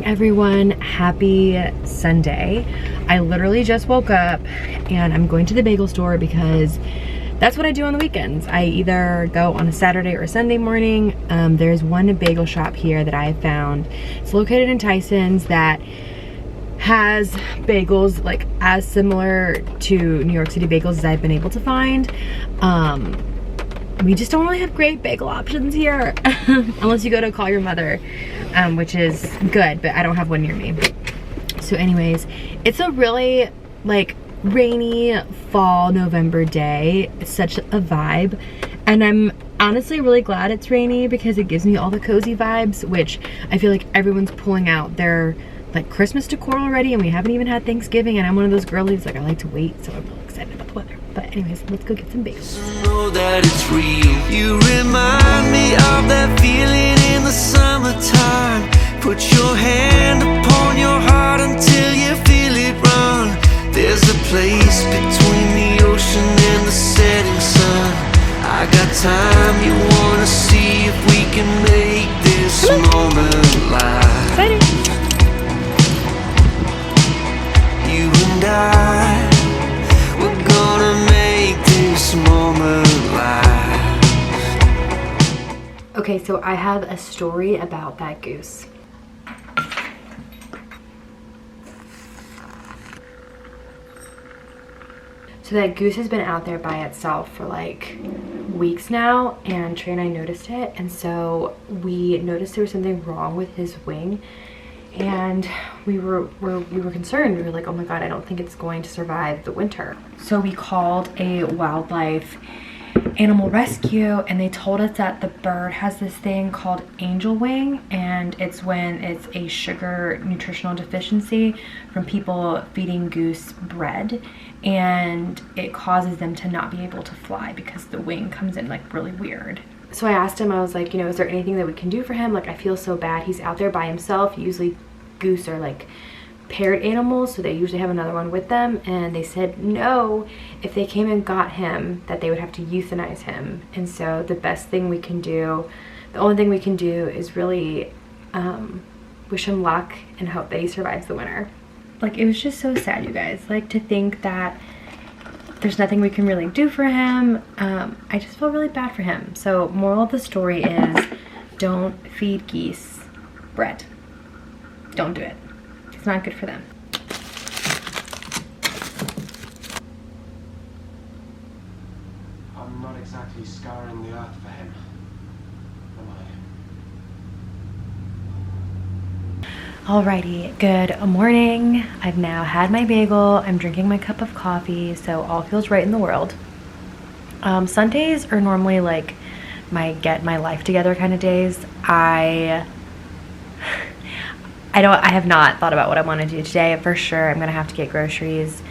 morning, everyone. Happy Sunday. I literally just woke up and I'm going to the bagel store because that's what I do on the weekends. I either go on a Saturday or a Sunday morning. There's one bagel shop here that I have found. It's located in Tyson's that has bagels like as similar to New York City bagels as I've been able to find. We just don't really have great bagel options here unless you go to Call Your Mother, which is good, but I don't have one near me. So anyways, it's a really like rainy fall November day. It's such a vibe, and I'm honestly really glad it's rainy because it gives me all the cozy vibes, which I feel like everyone's pulling out their like Christmas decor already, and we haven't even had Thanksgiving, and I'm one of those girlies, like I like to wait, so I'm really excited about the weather. But anyways, let's go get some bagels. Know that it's real. You remind me of that feeling in the summertime. Put your hand upon your heart until you feel it run. There's a place between the ocean and the setting sun. I got time, you wanna see if we can make this moment last. Excited. You and I, we're gonna make this moment last. Okay, so I have a story about that goose. So that goose has been out there by itself for like weeks now, and Trey and I noticed it, and so we noticed there was something wrong with his wing, and we were concerned. We were like, oh my god, I don't think it's going to survive the winter. So we called a wildlife animal rescue, and they told us that the bird has this thing called angel wing, and it's when it's a sugar nutritional deficiency from people feeding goose bread, and it causes them to not be able to fly because the wing comes in like really weird. So I asked him, I was like, you know, is there anything that we can do for him? Like, I feel so bad. He's out there by himself. Usually goose are like paired animals, so they usually have another one with them, and they said no, if they came and got him, that they would have to euthanize him. And so the best thing we can do, the only thing we can do is really wish him luck and hope that he survives the winter. Like, it was just so sad, you guys, like to think that there's nothing we can really do for him. I just feel really bad for him. So moral of the story is, don't feed geese bread. Don't do it. It's not good for them. I'm not exactly scouring the earth for him, am I? Alrighty, good morning. I've now had my bagel. I'm drinking my cup of coffee, so all feels right in the world. Sundays are normally like my get my life together kind of days. I have not thought about what I want to do today. For sure, I'm gonna have to get groceries,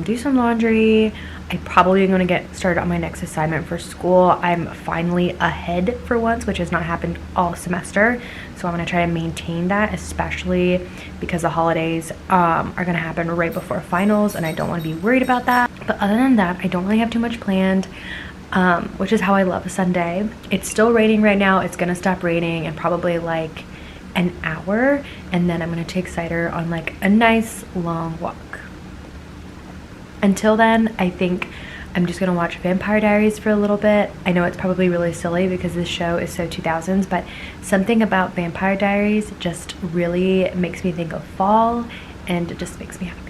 do some laundry. I probably am gonna get started on my next assignment for school. I'm finally ahead for once, which has not happened all semester. So I'm gonna try to maintain that, especially because the holidays are gonna happen right before finals, and I don't want to be worried about that. But other than that, I don't really have too much planned, which is how I love a Sunday. It's still raining right now. It's gonna stop raining in probably like an hour, and then I'm gonna take Cider on like a nice long walk. Until then, I think I'm just gonna watch Vampire Diaries for a little bit. I know it's probably really silly because this show is so 2000s, but something about Vampire Diaries just really makes me think of fall, and it just makes me happy.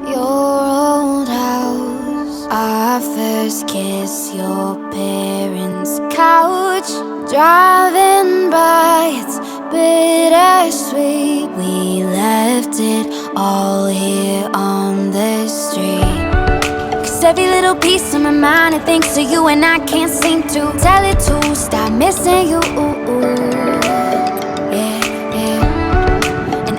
Your old house, our first kiss, your parents' couch, driving by, it's bittersweet. We left it all here on the street. 'Cause every little piece of my mind, it thinks of you, and I can't seem to tell it to stop missing you.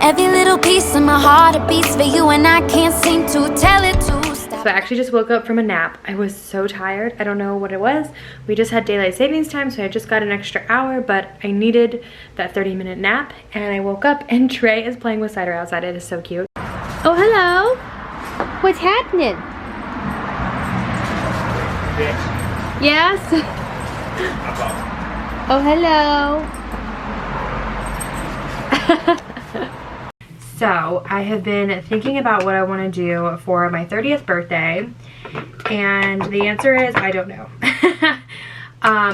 Every little piece of my heart, it beats for you, and I can't seem to tell it to stop. So I actually just woke up from a nap. I was so tired. I don't know what it was. We just had daylight savings time, so I just got an extra hour, but I needed that 30-minute nap, and I woke up and Trey is playing with Cider outside. It is so cute. Oh, hello. What's happening? Yes. Oh, hello. So I have been thinking about what I want to do for my 30th birthday, and the answer is I don't know.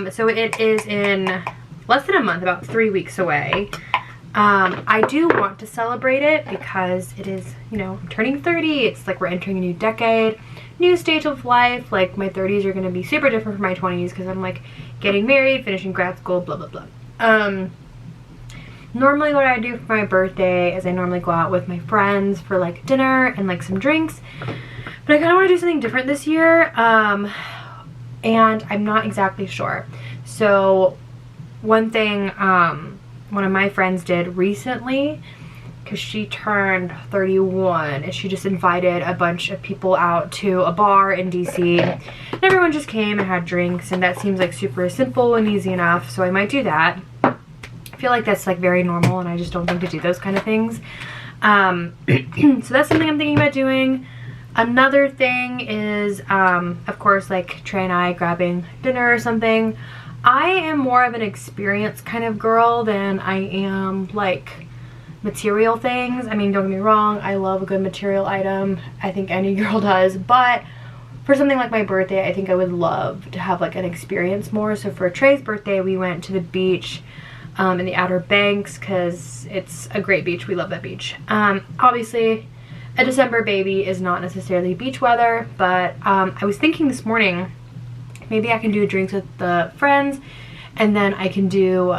So it is in less than a month, about 3 weeks away. I do want to celebrate it because it is, you know, I'm turning 30. It's like we're entering a new decade, new stage of life. Like my 30s are going to be super different from my 20s because I'm like getting married, finishing grad school, blah, blah, blah. Normally what I do for my birthday is I normally go out with my friends for like dinner and like some drinks. But I kind of want to do something different this year. And I'm not exactly sure. So one thing, one of my friends did recently, because she turned 31, and she just invited a bunch of people out to a bar in DC, and everyone just came and had drinks, and that seems like super simple and easy enough, so I might do that. I feel like that's like very normal, and I just don't think to do those kind of things. So that's something I'm thinking about doing. Another thing is, of course, like Trey and I grabbing dinner or something. I am more of an experience kind of girl than I am like material things. I mean, don't get me wrong, I love a good material item. I think any girl does, but for something like my birthday, I think I would love to have like an experience more. So for Trey's birthday, we went to the beach in the Outer Banks because it's a great beach. We love that beach. Obviously, a December baby is not necessarily beach weather, but I was thinking this morning, maybe I can do drinks with the friends, and then I can do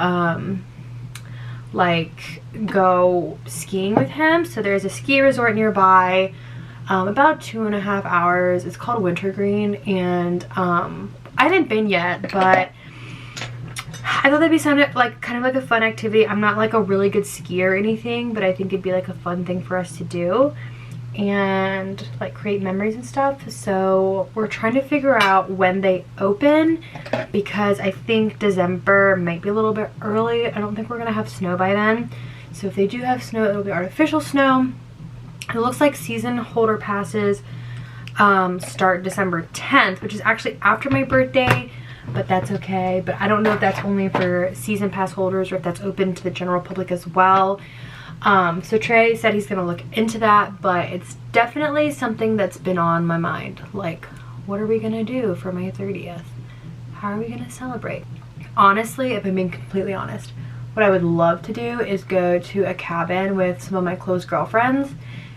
like go skiing with him. So there's a ski resort nearby, about 2.5 hours. It's called Wintergreen, and I haven't been yet, but I thought that'd be kind of like a fun activity. I'm not like a really good skier or anything, but I think it'd be like a fun thing for us to do and like create memories and stuff. So we're trying to figure out when they open, because I think December might be a little bit early. I don't think we're gonna have snow by then. So if they do have snow, it'll be artificial snow. It looks like season holder passes start December 10th, which is actually after my birthday, but that's okay. But I don't know if that's only for season pass holders or if that's open to the general public as well. So Trey said he's gonna look into that, but it's definitely something that's been on my mind. Like, what are we gonna do for my 30th? How are we gonna celebrate? Honestly, if I'm being completely honest, what I would love to do is go to a cabin with some of my close girlfriends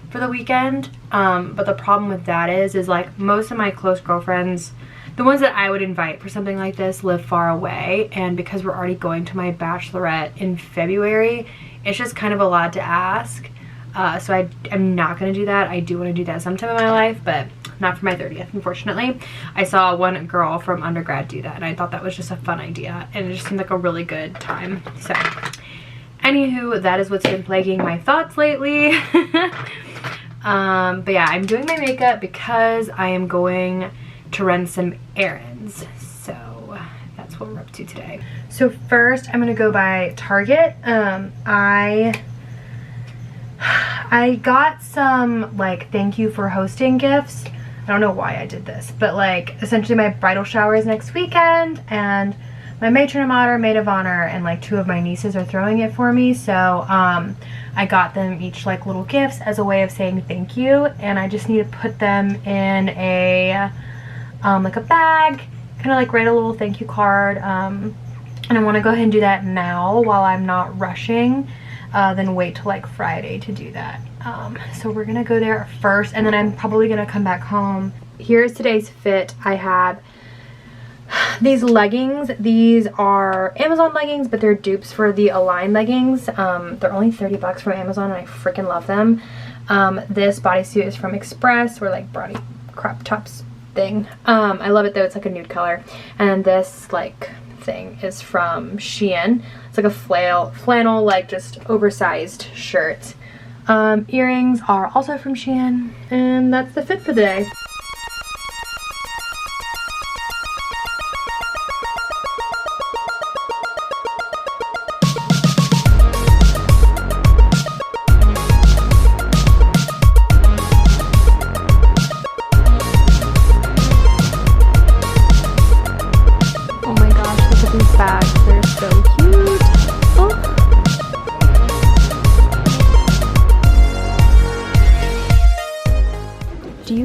for the weekend. But the problem with that is like most of my close girlfriends, the ones that I would invite for something like this, live far away, and because we're already going to my bachelorette in February, it's just kind of a lot to ask. So I'm not going to do that. I do want to do that sometime in my life, but not for my 30th, unfortunately. I saw one girl from undergrad do that, and I thought that was just a fun idea, and it just seemed like a really good time. So, anywho, that is what's been plaguing my thoughts lately. But yeah, I'm doing my makeup because I am going to run some errands. So that's what we're up to today. So first I'm gonna go by Target. I got some like thank you for hosting gifts. I don't know why I did this, but like essentially my bridal shower is next weekend, and my matron maid of honor, and like 2 of my nieces are throwing it for me. So I got them each like little gifts as a way of saying thank you, and I just need to put them in a like a bag, kind of like write a little thank you card, and I want to go ahead and do that now while I'm not rushing, then wait till like Friday to do that. So we're gonna go there first, and then I'm probably gonna come back home. Here's today's fit. I have these leggings. These are Amazon leggings, but they're dupes for the Align leggings. They're only 30 bucks from Amazon, and I freaking love them. This bodysuit is from Express, or like body crop tops thing. I love it though. It's like a nude color. And this like thing is from Shein. It's like a flannel like just oversized shirt. Earrings are also from Shein, and that's the fit for the day.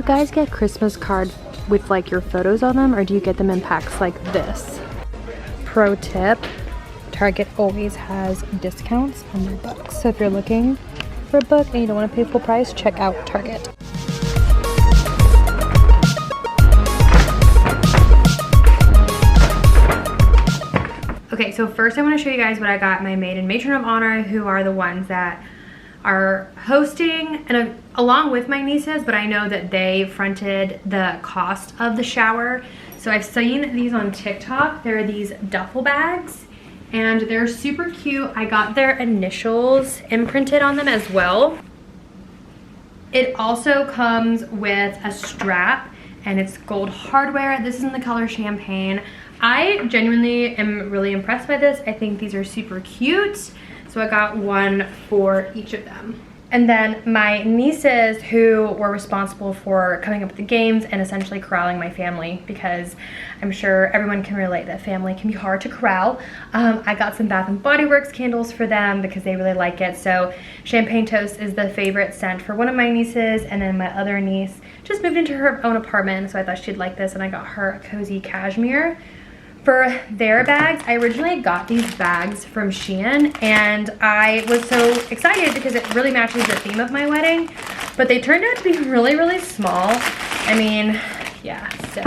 guys get Christmas cards with like your photos on them, or do you get them in packs like this? Pro tip, Target always has discounts on their books. So if you're looking for a book and you don't want to pay full price, check out Target. Okay, so first I want to show you guys what I got my maid and matron of honor, who are the ones that are hosting, and along with my nieces, but I know that they fronted the cost of the shower. So I've seen these on TikTok. There are these duffel bags and they're super cute. I got their initials imprinted on them as well. It also comes with a strap and it's gold hardware. This is in the color champagne. I genuinely am really impressed by this. I think these are super cute. So I got one for each of them. And then my nieces, who were responsible for coming up with the games and essentially corralling my family, because I'm sure everyone can relate that family can be hard to corral. I got some Bath & Body Works candles for them because they really like it. So Champagne Toast is the favorite scent for one of my nieces, and then my other niece just moved into her own apartment, so I thought she'd like this, and I got her a cozy cashmere. For their bags, I originally got these bags from Shein, and I was so excited because it really matches the theme of my wedding, but they turned out to be really, really small. I mean, yeah, so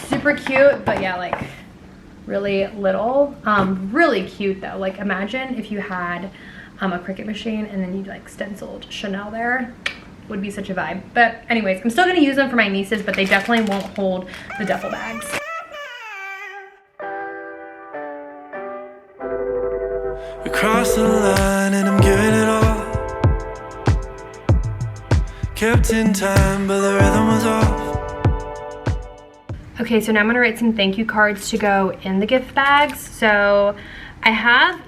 super cute, but yeah, like really little. Really cute though. Like imagine if you had a Cricut machine and then you like stenciled Chanel there. Would be such a vibe. But anyways, I'm still gonna use them for my nieces, but they definitely won't hold the duffel bags. Across the line and I'm giving it all. Kept in time but the rhythm was off. Okay, so now I'm gonna write some thank you cards to go in the gift bags. So I have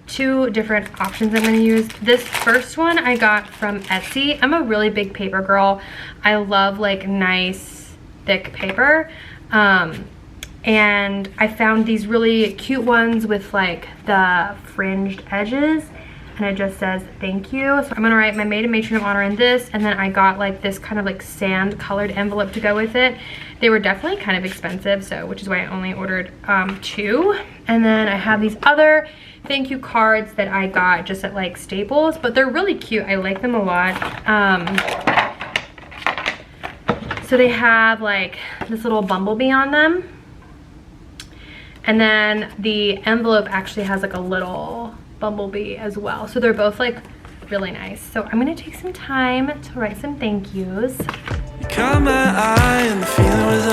two different options I'm gonna use. This first one I got from Etsy. I'm a really big paper girl. I love like nice thick paper. And I found these really cute ones with like the fringed edges, and it just says thank you. So I'm gonna write my maid and matron of honor in this, and then I got like this kind of like sand colored envelope to go with it. They were definitely kind of expensive, so which is why I only ordered two. And then I have these other thank you cards that I got just at like Staples, but they're really cute. I like them a lot. So they have like this little bumblebee on them. And then the envelope actually has like a little bumblebee as well. So they're both like really nice. So I'm gonna take some time to write some thank yous. You caught my eye and the feeling was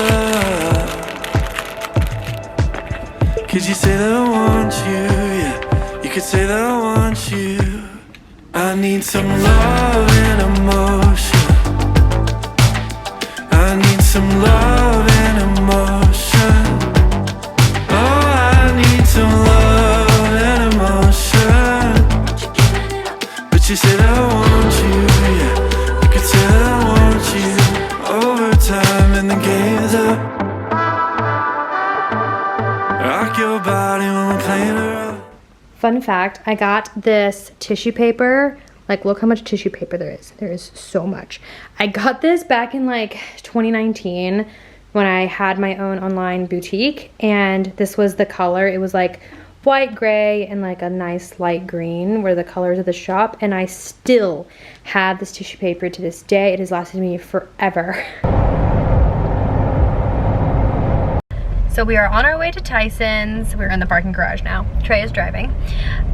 up. Could you say that I want you? Yeah, you could say that I want you. I need some love and emotion. I need some love and emotion. Some love and emotion. But you said I want you, yeah. You could say that I want you. Over time and the game's up. Rock your body when we're playing around. Fun fact, I got this tissue paper. Like look how much tissue paper there is. There is so much. I got this back in like 2019 when I had my own online boutique, and this was the color. It was like white, gray, and like a nice light green were the colors of the shop, and I still have this tissue paper to this day. It has lasted me forever. So we are on our way to Tyson's. We're in the parking garage now. Trey is driving.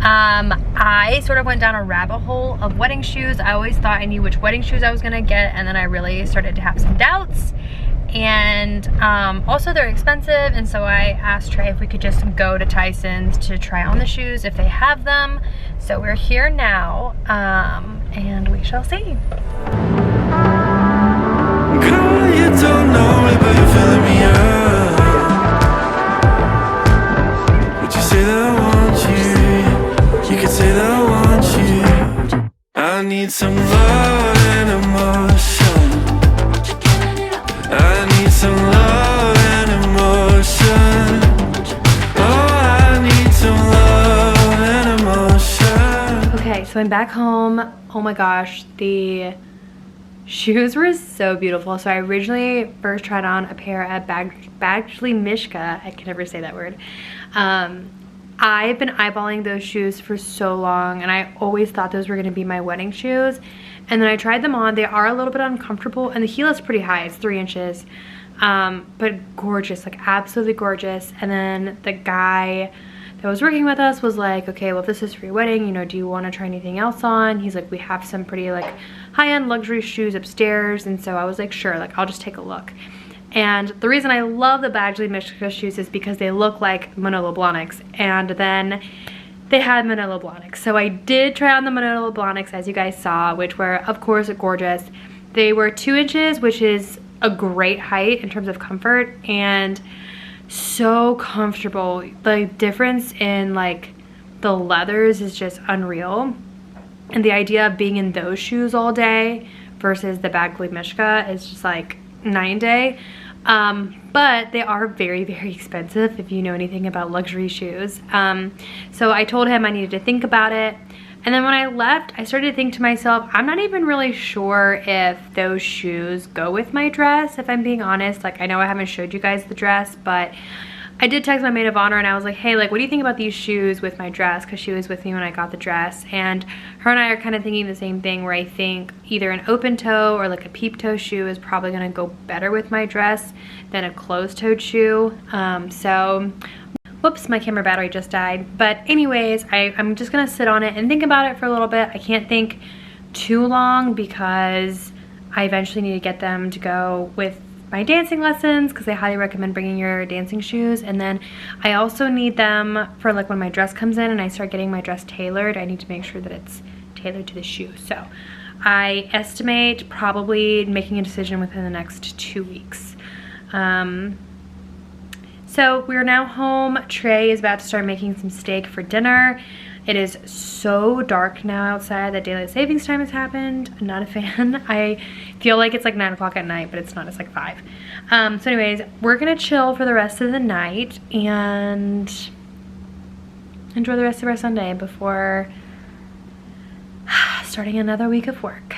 I sort of went down a rabbit hole of wedding shoes. I always thought I knew which wedding shoes I was gonna get, and then I really started to have some doubts. And also they're expensive, and so I asked Trey if we could just go to Tyson's to try on the shoes if they have them. So we're here now, and we shall see. Girl, you don't know me, but you're filling me up. Would you say that I want you? You could say that I want you. I need some love and emotion. I need some love and emotion. Oh, I need some love and emotion. Okay, so I'm back home. Oh my gosh, the shoes were so beautiful. So I originally first tried on a pair of Badgley Mishka. I can never say that word. I've been eyeballing those shoes for so long, and I always thought those were gonna be my wedding shoes. And then I tried them on. They are a little bit uncomfortable, and the heel is pretty high. It's 3 inches, but gorgeous, like absolutely gorgeous. And then the guy that was working with us was like, okay, well, if this is for your wedding, you know, do you want to try anything else on? He's like, we have some pretty like high-end luxury shoes upstairs. And so I was like, sure, like I'll just take a look. And the reason I love the Badgley Mishka shoes is because they look like Manolo Blahniks, and then they had Manolo Blahniks. So I did try on the Manolo Blahniks, as you guys saw, which were of course gorgeous. They were 2 inches, which is a great height in terms of comfort, and so comfortable. The difference in like the leathers is just unreal, and the idea of being in those shoes all day versus the Badgley Mishka is just like night and day. But they are very, very expensive if you know anything about luxury shoes. So I told him I needed to think about it. And then when I left, I started to think to myself, I'm not even really sure if those shoes go with my dress, if I'm being honest. Like, I know I haven't showed you guys the dress, but I did text my maid of honor and I was like, hey, like, what do you think about these shoes with my dress? Because she was with me when I got the dress. And her and I are kind of thinking the same thing, where I think either an open toe or like a peep toe shoe is probably going to go better with my dress than a closed-toed shoe. So whoops, my camera battery just died. But anyways, I'm just gonna sit on it and think about it for a little bit. I can't think too long because I eventually need to get them to go with my dancing lessons, because I highly recommend bringing your dancing shoes. And then I also need them for like when my dress comes in and I start getting my dress tailored. I need to make sure that it's tailored to the shoe. So I estimate probably making a decision within the next 2 weeks. So we're now home. Trey is about to start making some steak for dinner. It is so dark now outside that daylight savings time has happened. I'm not a fan. I feel like it's like 9 o'clock at night, but it's not, it's like 5. So anyways, we're gonna chill for the rest of the night and enjoy the rest of our Sunday before starting another week of work.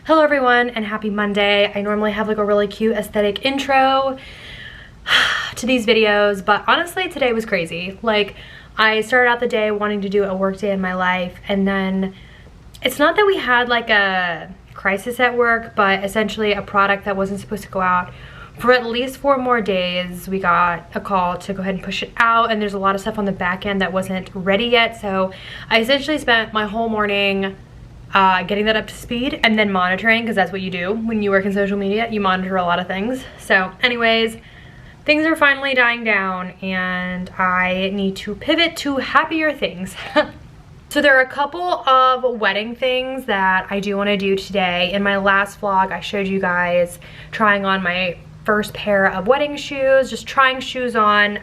Hello everyone and happy Monday. I normally have like a really cute aesthetic intro to these videos, but honestly today was crazy. Like, I started out the day wanting to do a work day in my life, and then it's not that we had like a crisis at work, but essentially a product that wasn't supposed to go out for at least 4 more days. We got a call to go ahead and push it out, and there's a lot of stuff on the back end that wasn't ready yet. So I essentially spent my whole morning getting that up to speed and then monitoring, because that's what you do when you work in social media. You monitor a lot of things. So anyways, things are finally dying down and I need to pivot to happier things. So there are a couple of wedding things that I do want to do today. In my last vlog, I showed you guys trying on my first pair of wedding shoes, just trying shoes on.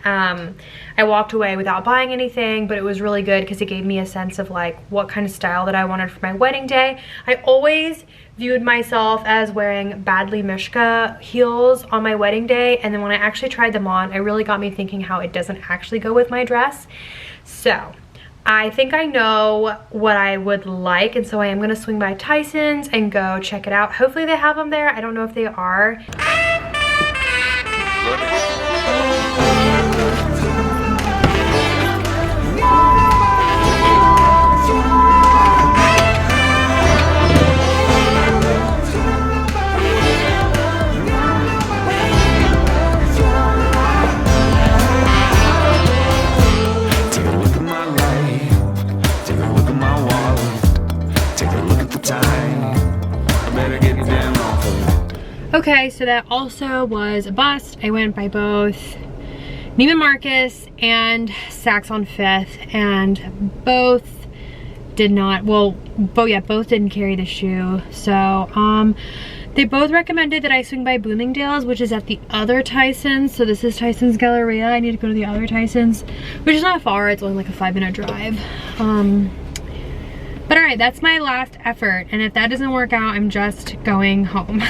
I walked away without buying anything, but it was really good because it gave me a sense of like what kind of style that I wanted for my wedding day. I always viewed myself as wearing Badgley Mishka heels on my wedding day, and then when I actually tried them on, it really got me thinking how it doesn't actually go with my dress. So I think I know what I would like, and so I am going to swing by Tyson's and go check it out. Hopefully they have them there. I don't know if they are. Okay, so that also was a bust. I went by both Neiman Marcus and Saks on 5th, and both did not, well, both didn't carry the shoe. So they both recommended that I swing by Bloomingdale's, which is at the other Tyson's. So this is Tyson's Galleria. I need to go to the other Tyson's, which is not far. It's only like a 5-minute drive. But all right, that's my last effort, and if that doesn't work out, I'm just going home.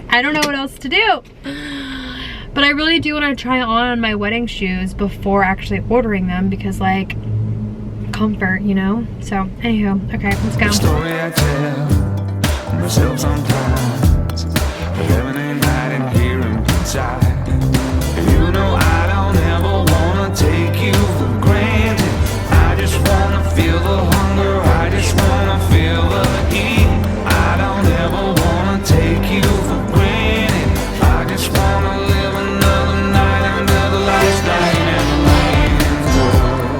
I don't know what else to do. But I really do want to try on my wedding shoes before actually ordering them, because like comfort, you know? So, anywho, okay, let's go. Story I tell myself sometimes, but heaven ain't hiding here inside. You know I don't ever wanna take you for granted. I just wanna feel the hunger, I just wanna feel the heat. I don't ever wanna take you for granted. I just wanna live another night under the lights that never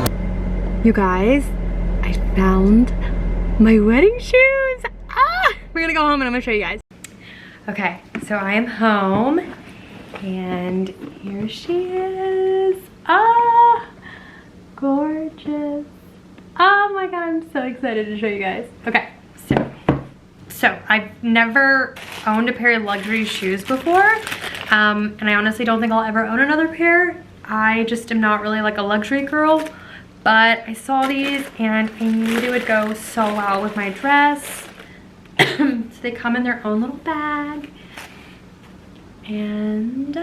ends. You guys, I found my wedding shoes. We're gonna go home and I'm gonna show you guys. Okay, so I am home and here she is. Gorgeous. Oh my God, I'm so excited to show you guys. Okay, so I've never owned a pair of luxury shoes before. And I honestly don't think I'll ever own another pair. I just am not really like a luxury girl. But I saw these and I knew they would go so well with my dress. So they come in their own little bag. And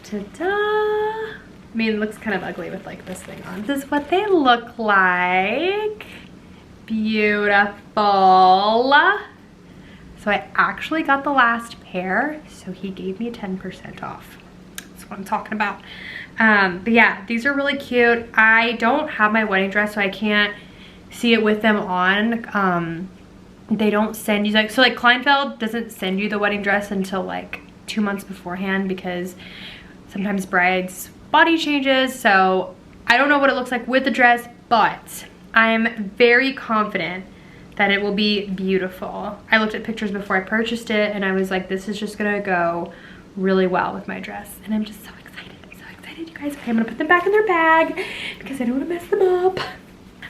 ta-da! I mean, it looks kind of ugly with like this thing on. This is what they look like. Beautiful. So I actually got the last pair, so he gave me 10% off. That's what I'm talking about. But yeah, these are really cute. I don't have my wedding dress, so I can't see it with them on. They don't send you like, so like Kleinfeld doesn't send you the wedding dress until like 2 months beforehand because sometimes brides body changes. So I don't know what it looks like with the dress, but I'm very confident that it will be beautiful. I looked at pictures before I purchased it and I was like, this is just gonna go really well with my dress. And I'm just so excited, you guys. Okay, I'm gonna put them back in their bag because I don't wanna mess them up.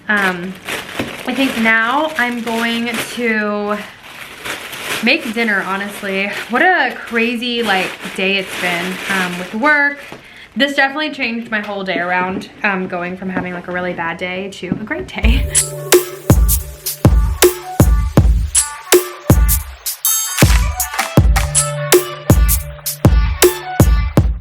I think now I'm going to make dinner, honestly. What a crazy like day it's been with work. This definitely changed my whole day around, going from having like a really bad day to a great day.